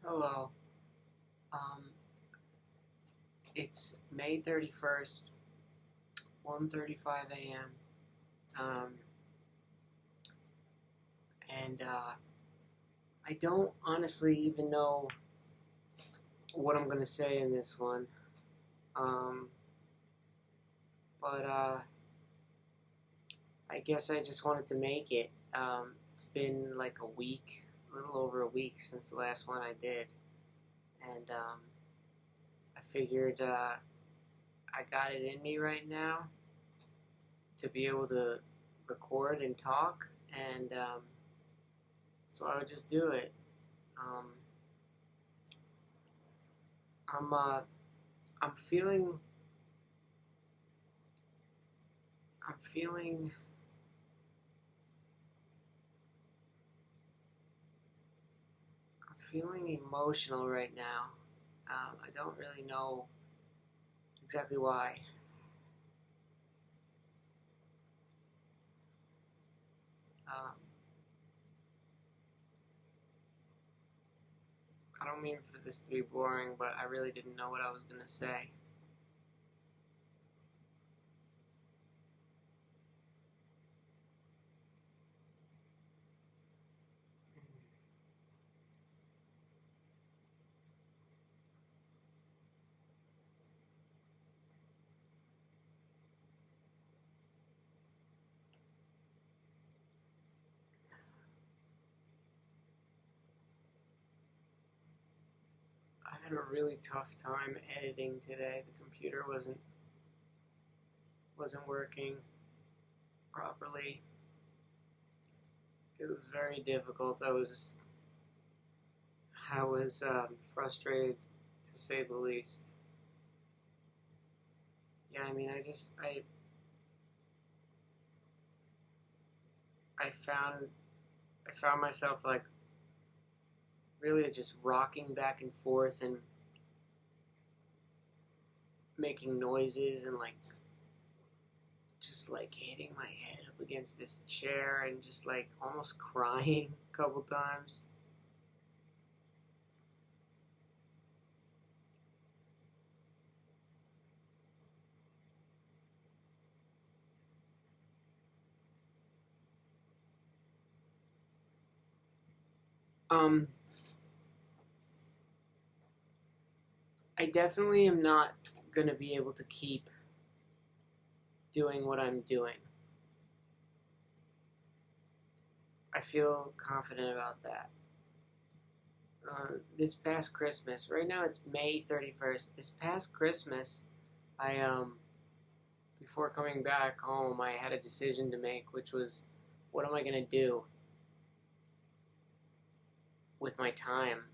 Hello. Um, it's May 31st, 1:35 a.m. Um, and I don't honestly even know what I'm gonna say in this one. Um, but I guess I just wanted to make it. It's been like a week, a little over a week since the last one I did, and I figured I got it in me right now to be able to record and talk, and so I would just do it. Um, I'm uh, I'm feeling I'm feeling I'm feeling emotional right now. I don't really know exactly why. Um, I don't mean for this to be boring, but I really didn't know what I was gonna say. I had a really tough time editing today. The computer wasn't working properly. It was very difficult. I was frustrated to say the least. Yeah, I mean, I found I found myself like really just rocking back and forth and making noises and like just like hitting my head up against this chair and just like almost crying a couple times. Um, I definitely am not gonna be able to keep doing what I'm doing. I feel confident about that. This past Christmas, right now it's May 31st. This past Christmas, I before coming back home, I had a decision to make, which was, what am I gonna do with my time?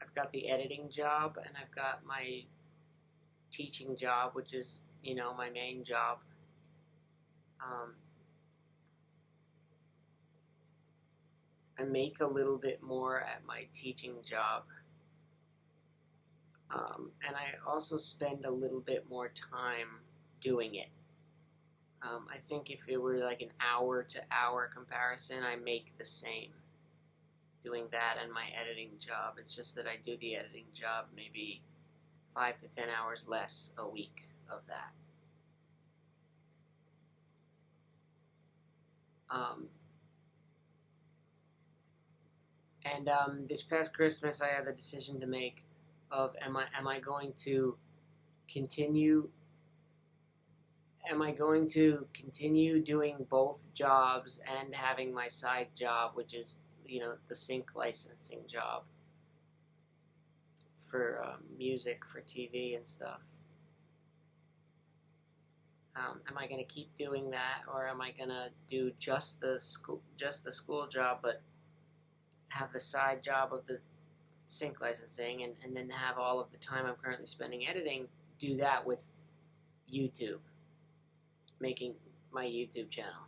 I've got the editing job and I've got my teaching job, which is my main job. Um, I make a little bit more at my teaching job, and I also spend a little bit more time doing it. I think if it were like an hour to hour comparison, I make the same doing that and my editing job. It's just that I do the editing job maybe 5 to 10 hours less a week of that. Um, and this past Christmas, I had the decision to make of am I going to continue am I going to continue doing both jobs and having my side job, which is the sync licensing job for music for TV and stuff. Am I going to keep doing that, or am I going to do just the school job, but have the side job of the sync licensing, and then have all of the time I'm currently spending editing do that with YouTube, making my YouTube channel?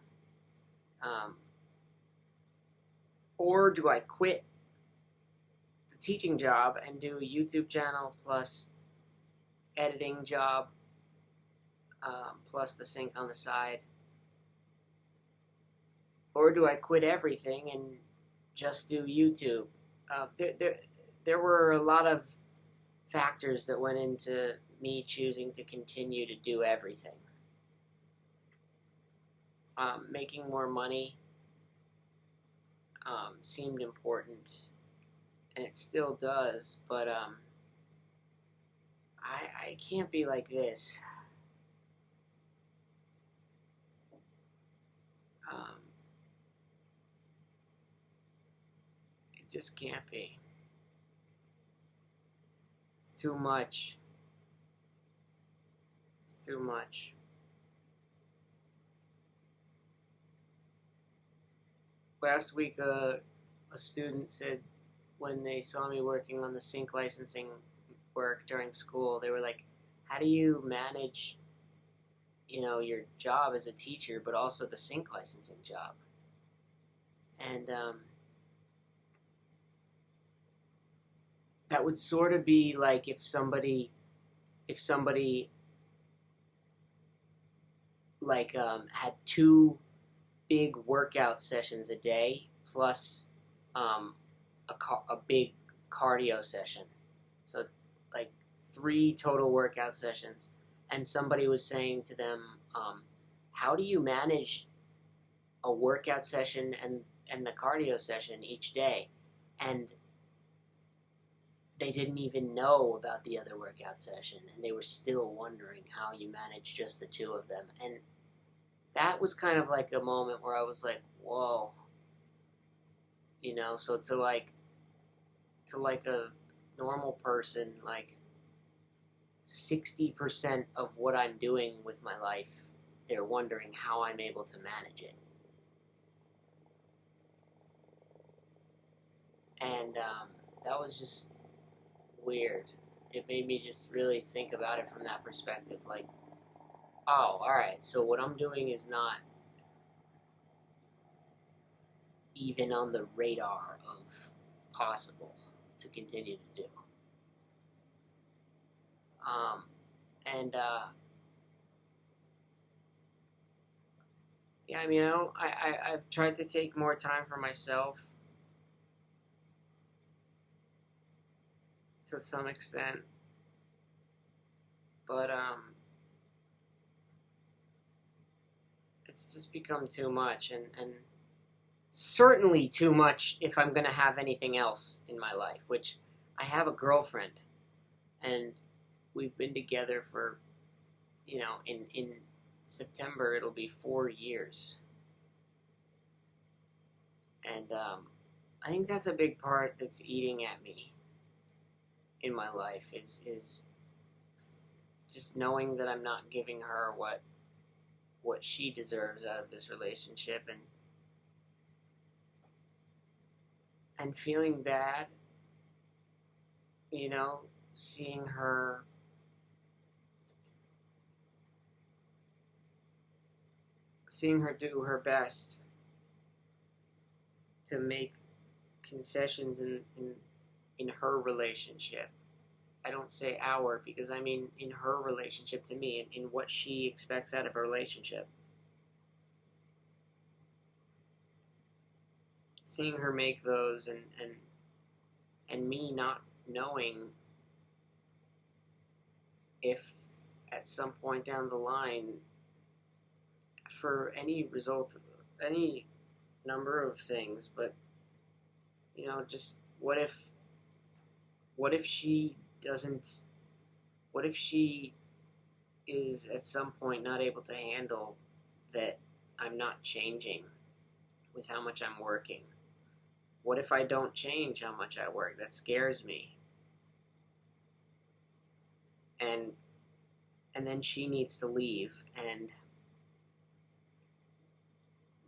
Um, or do I quit the teaching job and do a YouTube channel plus editing job, plus the sync on the side? Or do I quit everything and just do YouTube. There were a lot of factors that went into me choosing to continue to do everything. Making more money seemed important, and it still does, but I can't be like this. Um, it just can't be. It's too much. It's too much. Last week, a student said when they saw me working on the sync licensing work during school, they were like, "How do you manage, your job as a teacher, but also the sync licensing job?" And that would sort of be like if somebody like had two big workout sessions a day plus um, a big cardio session. So like 3 total workout sessions. And somebody was saying to them, how do you manage a workout session and the cardio session each day? And they didn't even know about the other workout session, and they were still wondering how you manage just the 2 of them. And that was kind of like a moment where I was like, whoa. So to a normal person, like 60% of what I'm doing with my life, they're wondering how I'm able to manage it. And that was just weird. It made me just really think about it from that perspective. Like, oh, alright, so what I'm doing is not even on the radar of possible to continue to do. And yeah, I mean, I've tried to take more time for myself to some extent, but it's just become too much, and certainly too much if I'm going to have anything else in my life, which I have a girlfriend, and we've been together for, in September it'll be 4 years. And I think that's a big part that's eating at me in my life is just knowing that I'm not giving her what she deserves out of this relationship, and feeling bad, seeing her do her best to make concessions in her relationship. I don't say our, because I mean in her relationship to me, in what she expects out of a relationship. Seeing her make those, and me not knowing if at some point down the line, for any result, any number of things, but just what if she doesn't, what if she is at some point not able to handle that I'm not changing with how much I'm working? What if I don't change how much I work? That scares me. And then she needs to leave, and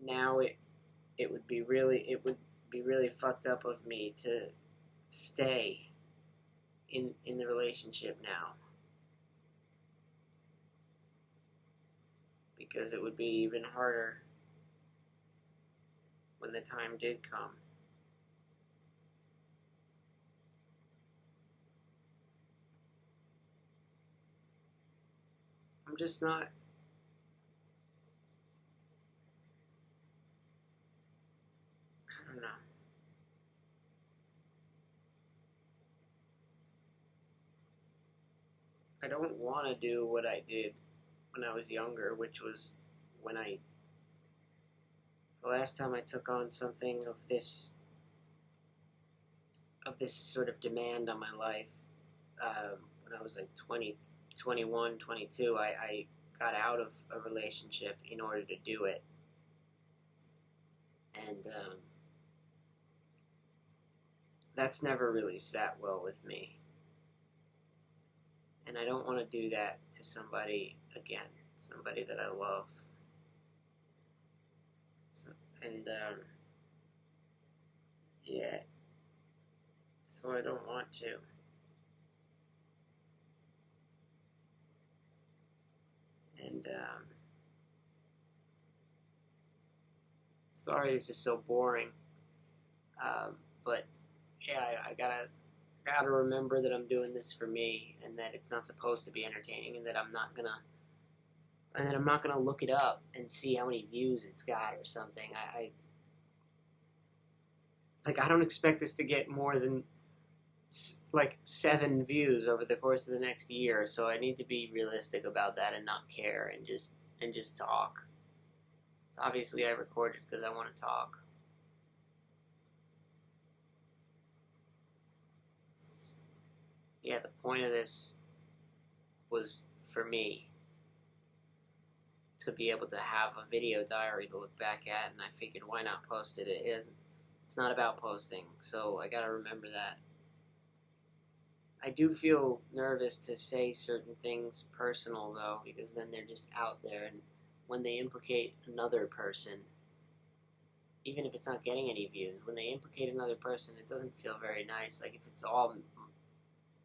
now it would be really fucked up of me to stay in the relationship now, because it would be even harder when the time did come. I'm just not. I don't know. I don't want to do what I did when I was younger, which was when the last time I took on something of this sort of demand on my life, when I was like 20, 21, 22, I got out of a relationship in order to do it. And that's never really sat well with me. And I don't want to do that to somebody again, somebody that I love. So, and yeah, so I don't want to. And sorry this is so boring, but yeah, I gotta remember that I'm doing this for me, and that it's not supposed to be entertaining, and that I'm not gonna look it up and see how many views it's got or something. I don't expect this to get more than like 7 views over the course of the next year, so I need to be realistic about that and not care and just talk. So obviously I recorded because I want to talk. Yeah, the point of this was for me to be able to have a video diary to look back at, and I figured why not post it. It's not about posting, so I gotta remember that. I do feel nervous to say certain things personal, though, because then they're just out there, and when they implicate another person, even if it's not getting any views, when they implicate another person, it doesn't feel very nice. Like, if it's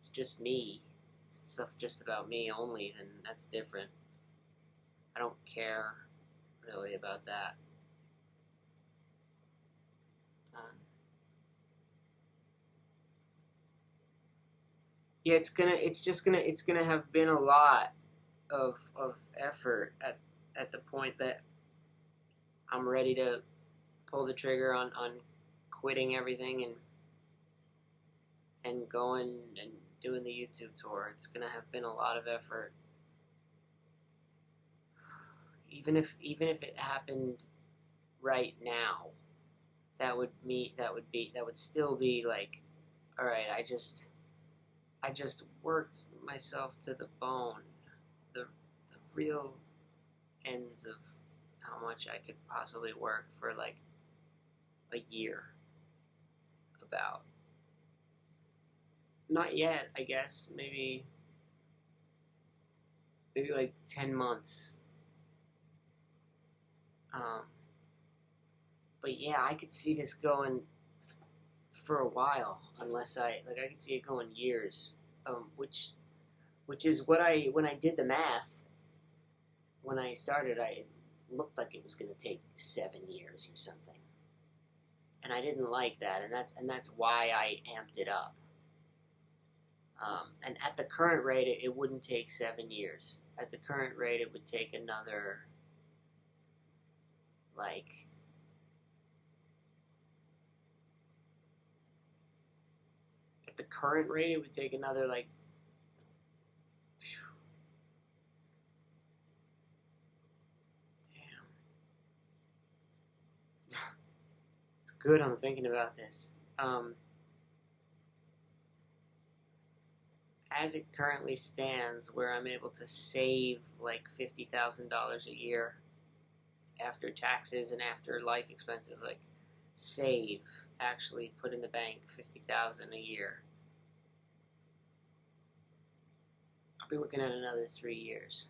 just me, stuff just about me only, then that's different. I don't care, really, about that. Yeah, it's gonna have been a lot of effort at the point that I'm ready to pull the trigger on quitting everything and going and doing the YouTube tour. It's gonna have been a lot of effort. Even if it happened right now, that would still be like, all right, I just worked myself to the bone. The real ends of how much I could possibly work for like a year. About. Not yet, I guess. Maybe like 10 months. But yeah, I could see this going for a while, unless I could see it going years. Which is when I did the math, when I started, it looked like it was going to take 7 years or something, and I didn't like that, and that's why I amped it up. And at the current rate, it wouldn't take 7 years. At the current rate, it would take another, like, the current rate, it would take another, like, damn. It's good I'm thinking about this. As it currently stands, where I'm able to save like $50,000 a year after taxes and after life expenses, like actually put in the bank $50,000 a year. I'll be looking at another 3 years.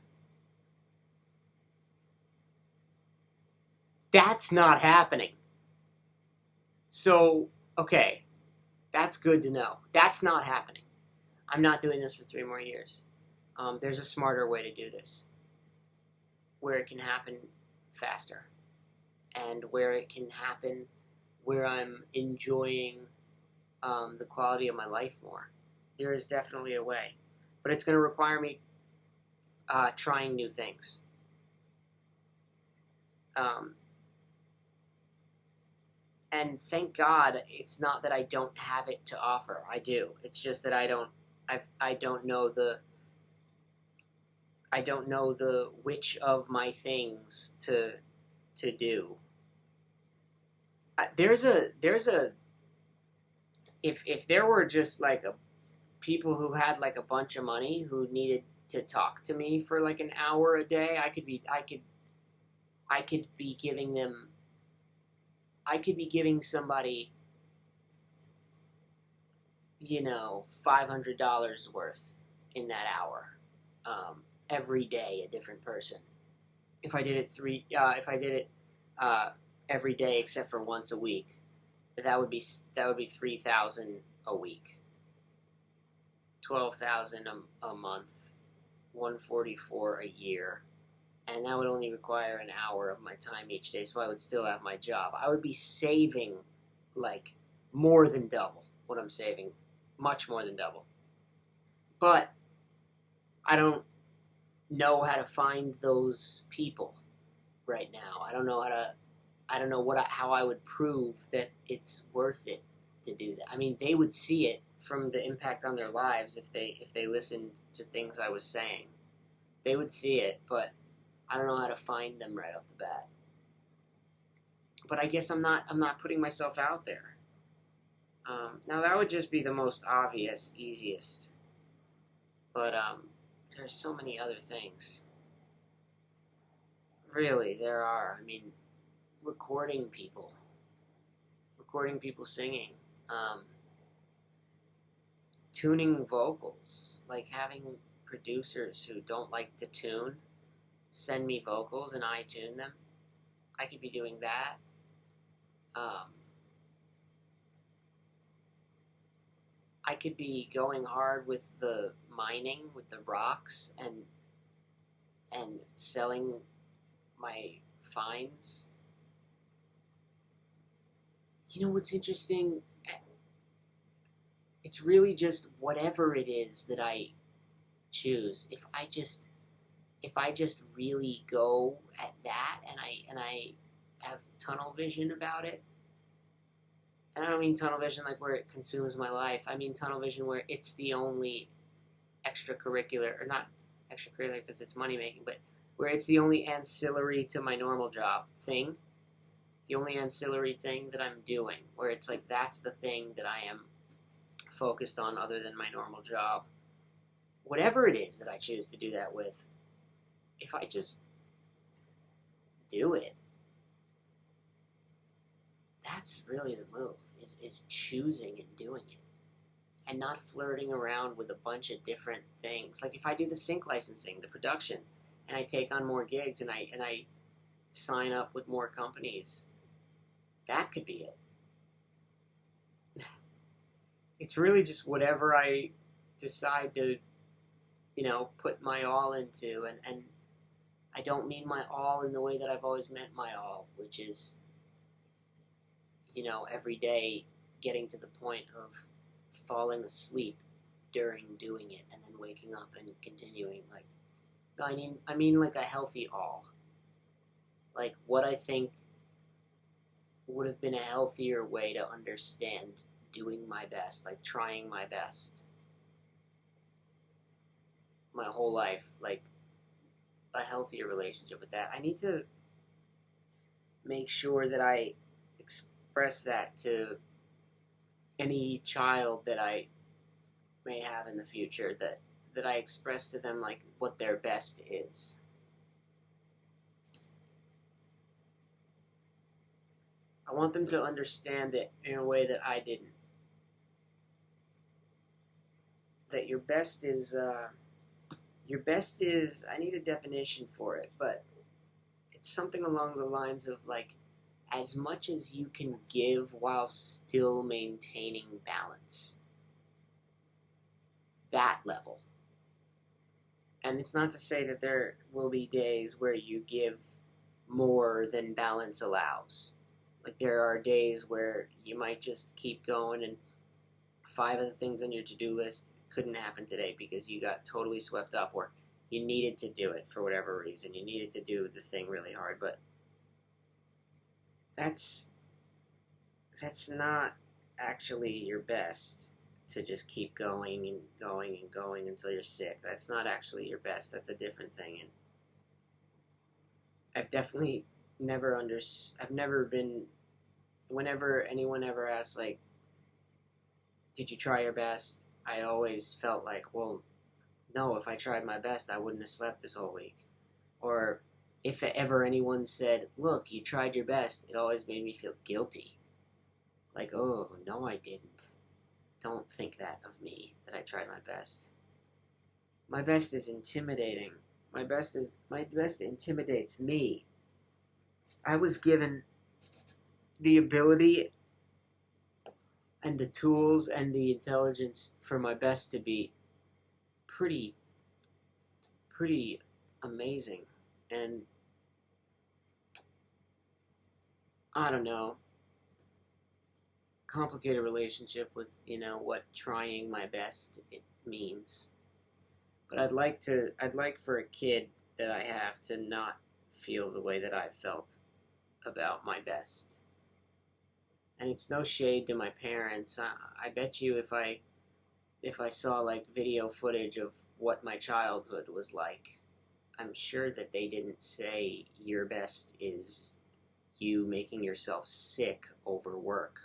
That's not happening. So, okay, that's good to know. That's not happening. I'm not doing this for 3 more years. There's a smarter way to do this, where it can happen faster, and where it can happen where I'm enjoying the quality of my life more. There is definitely a way, but it's going to require me trying new things. And thank God, it's not that I don't have it to offer. I do. It's just that I don't know I don't know the which of my things to do. There's a if there were just like a people who had like a bunch of money who needed to talk to me for like an hour a day, I could be giving them I could be giving somebody, $500 worth in that hour, every day, a different person. If I did it every day except for once a week, that would be 3,000 a week, 12,000 a month, 144 a year, and that would only require an hour of my time each day. So I would still have my job. I would be saving like more than double what I'm saving, much more than double. But I don't know how to find those people right now. I don't know how I would prove that it's worth it to do that. I mean, they would see it from the impact on their lives if they listened to things I was saying. They would see it, but I don't know how to find them right off the bat. But I guess I'm not putting myself out there. Now that would just be the most obvious, easiest. But there's so many other things. Really, there are. I mean, recording people singing, tuning vocals, like having producers who don't like to tune send me vocals and I tune them. I could be doing that. I could be going hard with the mining, with the rocks, and selling my finds. You know what's interesting? It's really just whatever it is that I choose. If I just really go at that, and I have tunnel vision about it. And I don't mean tunnel vision like where it consumes my life. I mean tunnel vision where it's the only extracurricular, or not extracurricular because it's money making, but where it's the only ancillary to my normal job thing. The only ancillary thing that I'm doing, where it's like that's the thing that I am focused on other than my normal job. Whatever it is that I choose to do that with, if I just do it, that's really the move, is choosing and doing it. And not flirting around with a bunch of different things. Like if I do the sync licensing, the production, and I take on more gigs and I sign up with more companies, that could be it. It's really just whatever I decide to, put my all into, and I don't mean my all in the way that I've always meant my all, which is, every day getting to the point of falling asleep during doing it and then waking up and continuing. Like, I mean like a healthy all. Like what I think would have been a healthier way to understand doing my best, like trying my best my whole life, like a healthier relationship with that. I need to make sure that I express that to any child that I may have in the future, that I express to them like what their best is. I want them to understand it in a way that I didn't. That your best is, I need a definition for it, but it's something along the lines of like, as much as you can give while still maintaining balance. That level. And it's not to say that there will be days where you give more than balance allows. Like there are days where you might just keep going and 5 of the things on your to-do list couldn't happen today because you got totally swept up or you needed to do it for whatever reason. You needed to do the thing really hard, but that's not actually your best. to just keep going and going and going until you're sick. That's not actually your best. That's a different thing. And I've definitely I've never been, whenever anyone ever asks, like, did you try your best? I always felt like, well, no, if I tried my best, I wouldn't have slept this whole week. Or if ever anyone said, look, you tried your best, it always made me feel guilty. Like, oh, no, I didn't. Don't think that of me, that I tried my best. My best is intimidating. My best intimidates me. I was given the ability and the tools and the intelligence for my best to be pretty amazing. And I don't know, complicated relationship with, what trying my best it means. But I'd like for a kid that I have to not feel the way that I felt about my best. And it's no shade to my parents. I bet you if I saw like video footage of what my childhood was like, I'm sure that they didn't say your best is you making yourself sick over work.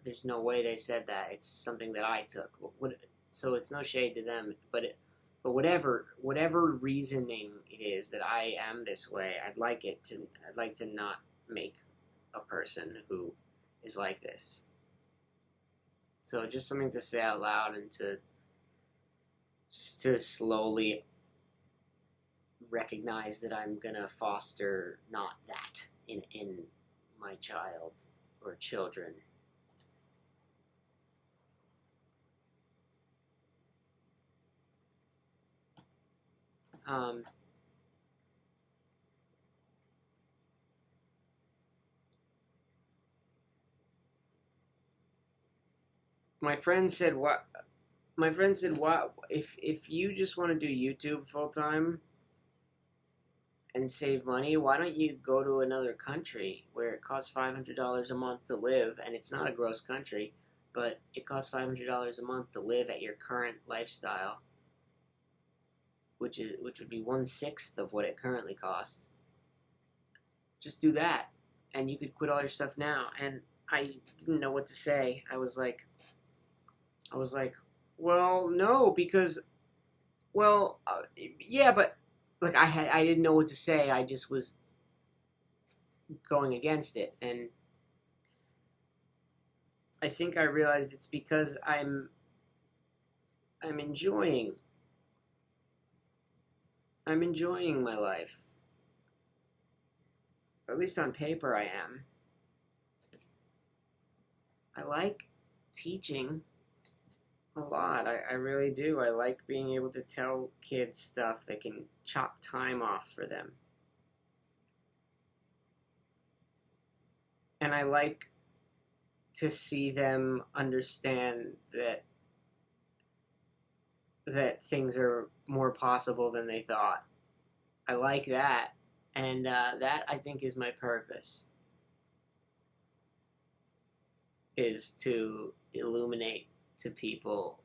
There's no way they said that. It's something that I took. So it's no shade to them, but whatever reasoning it is that I am this way, I'd like to not make a person who is like this. So just something to say out loud and to slowly recognize that I'm gonna foster not that in my child or children. My friend said, "What?" My friend said, "What if you just want to do YouTube full time and save money? Why don't you go to another country where it costs $500 a month to live, and it's not a gross country, but it costs $500 a month to live at your current lifestyle, which would be 1/6 of what it currently costs. Just do that, and you could quit all your stuff now." And I didn't know what to say. I was like, well, no, because, well, yeah, but like I didn't know what to say. I just was going against it, and I think I realized it's because I'm enjoying my life. Or at least on paper I am. I like teaching a lot. I really do. I like being able to tell kids stuff that can chop time off for them. And I like to see them understand that things are more possible than they thought. I like that. And that, I think, is my purpose. Is to illuminate to people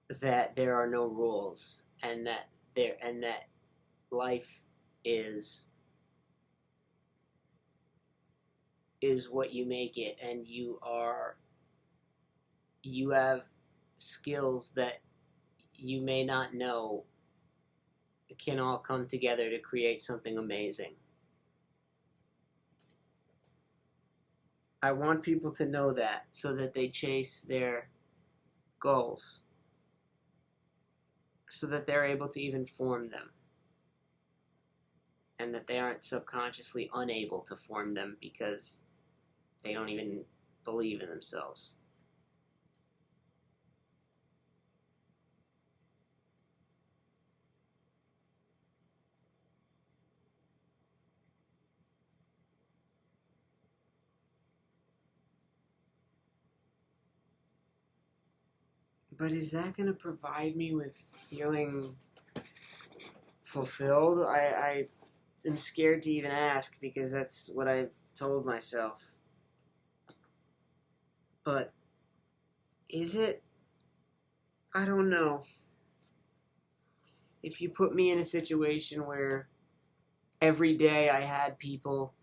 that there are no rules, and that life is what you make it, and you have skills that you may not know can all come together to create something amazing. I want people to know that so that they chase their goals, so that they're able to even form them, and that they aren't subconsciously unable to form them because they don't even believe in themselves. But is that going to provide me with feeling fulfilled? I am scared to even ask, because that's what I've told myself. But is it? I don't know. If you put me in a situation where every day I had people,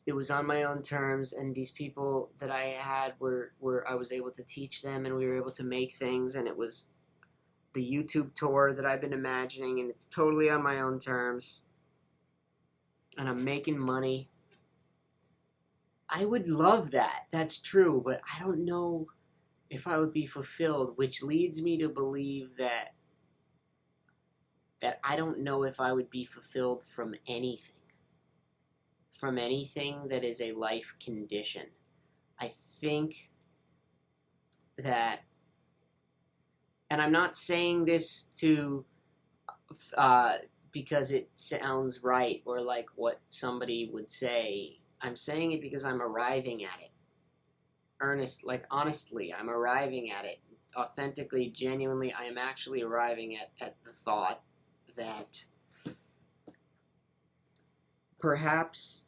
it was on my own terms, and these people that I had were I was able to teach them, and we were able to make things, and it was the YouTube tour that I've been imagining, and it's totally on my own terms, and I'm making money. I would love that. That's true, but I don't know if I would be fulfilled, which leads me to believe that I don't know if I would be fulfilled from anything. From anything that is a life condition. I think that, and I'm not saying this to because it sounds right or like what somebody would say. I'm saying it because I'm arriving at it. Honestly, I'm arriving at it. Authentically, genuinely, I am actually arriving at the thought that perhaps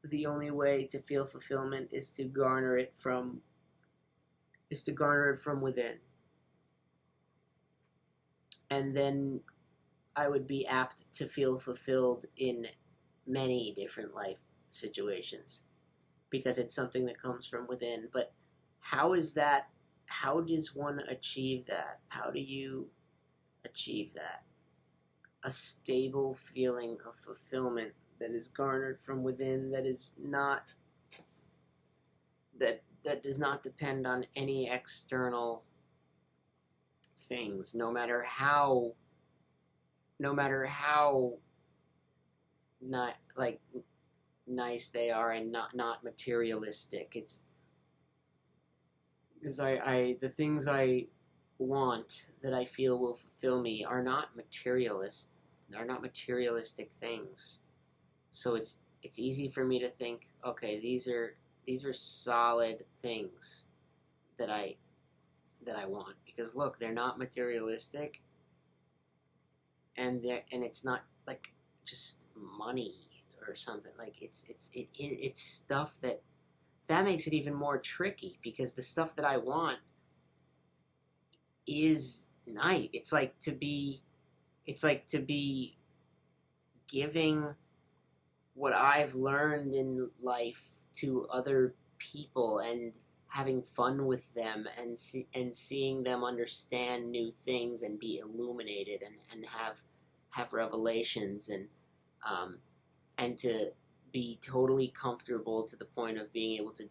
the only way to feel fulfillment is to garner it from within. And then I would be apt to feel fulfilled in many different life situations because it's something that comes from within. But how is that? How does one achieve that? How do you achieve that? A stable feeling of fulfillment that is garnered from within, that is not that does not depend on any external things, no matter how not like nice they are, and not materialistic. It's because the things I want that I feel will fulfill me are not materialistic things. So it's easy for me to think, okay, these are solid things that I want, because look, they're not materialistic, and it's not like just money or something. Like it's stuff that makes it even more tricky, because the stuff that I want is nice. It's like to be giving what I've learned in life to other people and having fun with them, and seeing them understand new things and be illuminated and have revelations, and to be totally comfortable to the point of being able to,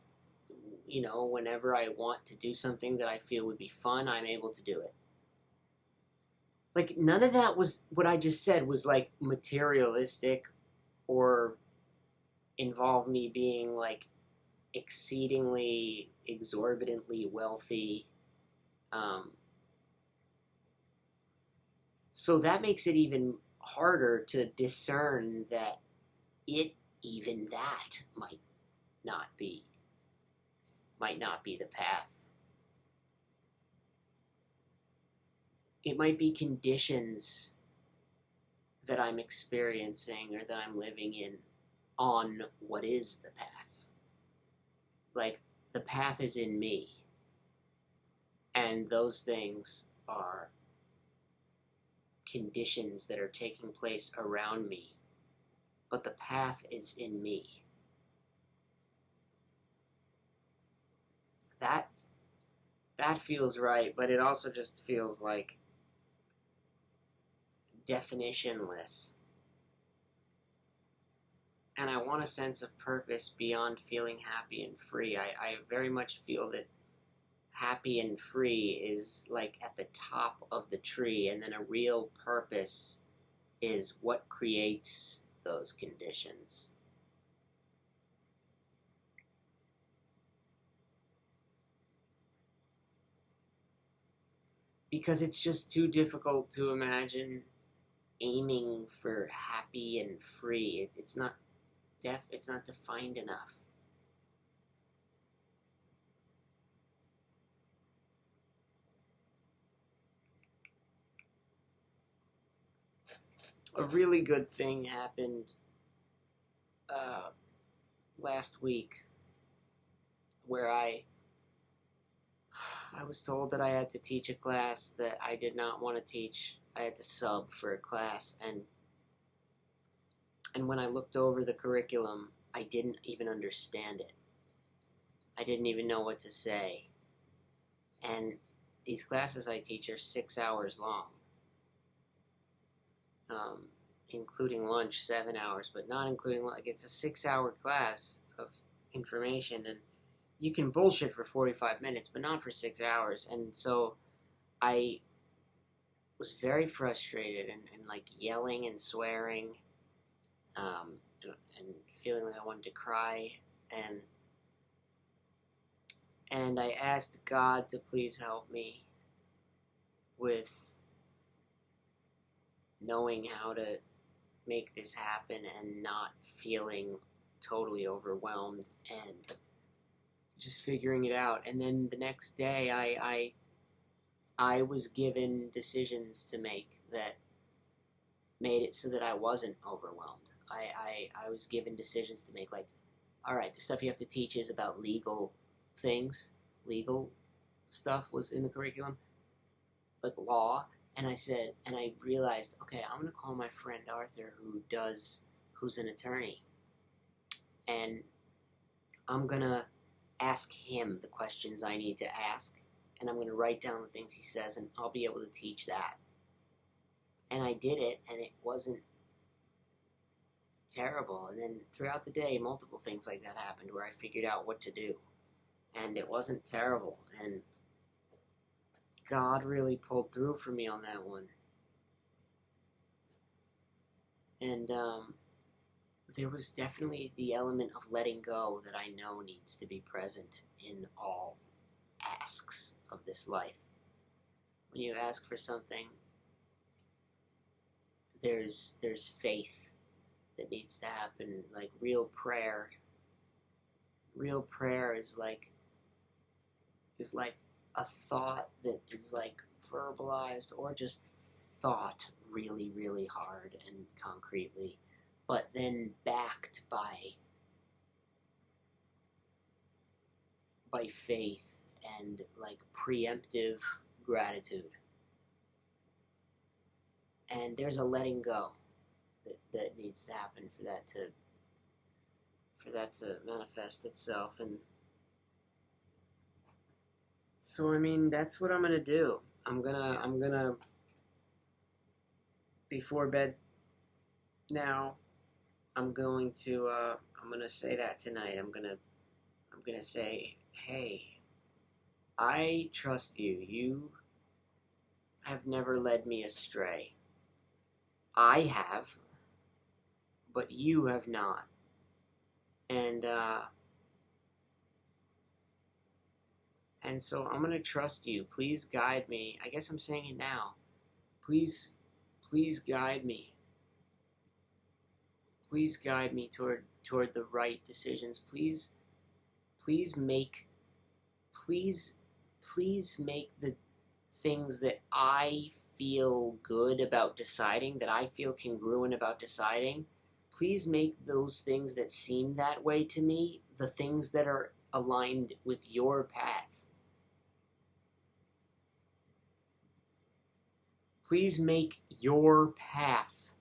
whenever I want to do something that I feel would be fun, I'm able to do it. Like, none of that was what I just said was like materialistic or involve me being like exceedingly exorbitantly wealthy. So that makes it even harder to discern that even that might not be the path. It might be conditions that I'm experiencing or that I'm living in on what is the path. Like, the path is in me, and those things are conditions that are taking place around me, but the path is in me. That feels right, but it also just feels like definitionless. And I want a sense of purpose beyond feeling happy and free. I very much feel that happy and free is like at the top of the tree, and then a real purpose is what creates those conditions. Because it's just too difficult to imagine aiming for happy and free. It's not defined enough. A really good thing happened last week, where I I was told that I had to teach a class that I did not want to teach. I had to sub for a class, and when I looked over the curriculum, I didn't even understand it. I didn't even know what to say. And these classes I teach are 6 hours long, including lunch, 7 hours, but not including lunch. Like, it's a 6-hour class of information, and you can bullshit for 45 minutes, but not for 6 hours. And so I was very frustrated and like yelling and swearing, and feeling like I wanted to cry, and I asked God to please help me with knowing how to make this happen and not feeling totally overwhelmed and just figuring it out. And then the next day I was given decisions to make that made it so that I wasn't overwhelmed. I was given decisions to make, like, all right, the stuff you have to teach is about legal things. Legal stuff was in the curriculum, like law. And I realized, okay, I'm going to call my friend Arthur, who's an attorney, and I'm going to ask him the questions I need to ask, and I'm going to write down the things he says, and I'll be able to teach that. And I did it, and it wasn't terrible. And then throughout the day, multiple things like that happened where I figured out what to do, and it wasn't terrible. And God really pulled through for me on that one. And there was definitely the element of letting go that I know needs to be present in all asks of this life. When you ask for something, there's faith that needs to happen, like real prayer. Real prayer is like a thought that is like verbalized or just thought really, really hard and concretely, but then backed by faith and like preemptive gratitude. And there's a letting go that needs to happen for that to manifest itself. And so, I mean, that's what I'm gonna do. I'm gonna before bed now, I'm gonna say that tonight. I'm gonna say, hey, I trust you. You have never led me astray. I have, but you have not. And so I'm gonna trust you. Please guide me. I guess I'm saying it now. Please guide me. Please guide me toward the right decisions. Please make the things that I feel good about deciding, that I feel congruent about deciding. Please make those things that seem that way to me the things that are aligned with your path. Please make your path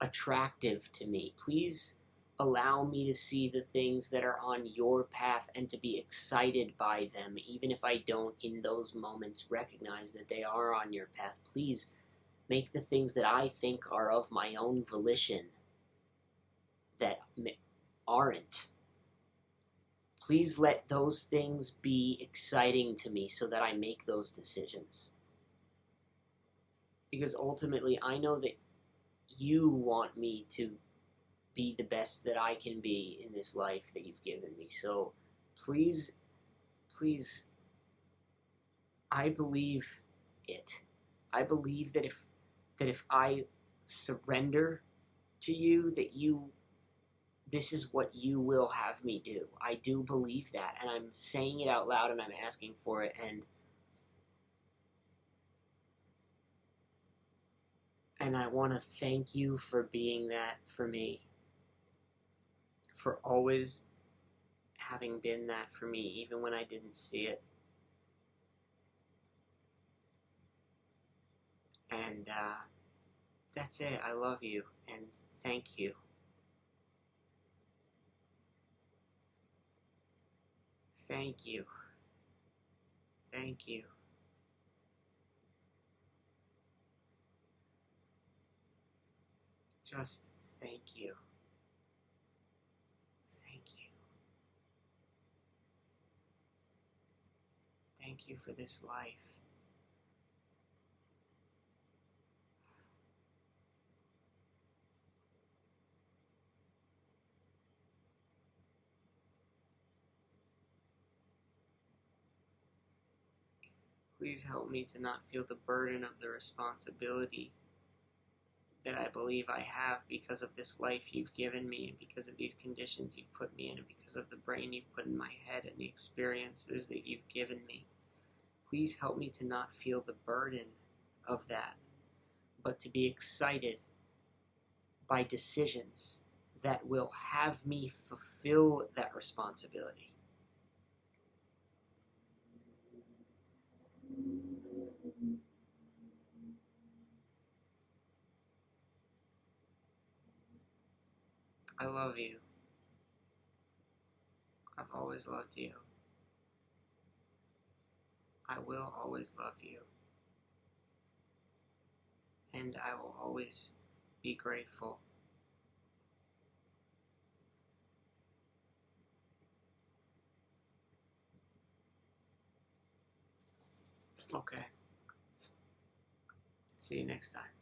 attractive to me. Please allow me to see the things that are on your path and to be excited by them, even if I don't in those moments recognize that they are on your path. Please make the things that I think are of my own volition that aren't. Please let those things be exciting to me so that I make those decisions. Because ultimately, I know that you want me to be the best that I can be in this life that you've given me. So please, I believe it. I believe that if I surrender to you, that this is what you will have me do. I do believe that, and I'm saying it out loud, and I'm asking for it, and I want to thank you for being that for me, for always having been that for me, even when I didn't see it. And that's it. I love you, and thank you. Thank you. Thank you. Just thank you. Thank you. Thank you for this life. Please help me to not feel the burden of the responsibility that I believe I have because of this life you've given me, and because of these conditions you've put me in, and because of the brain you've put in my head and the experiences that you've given me. Please help me to not feel the burden of that, but to be excited by decisions that will have me fulfill that responsibility. I love you. I've always loved you. I will always love you. And I will always be grateful. Okay. See you next time.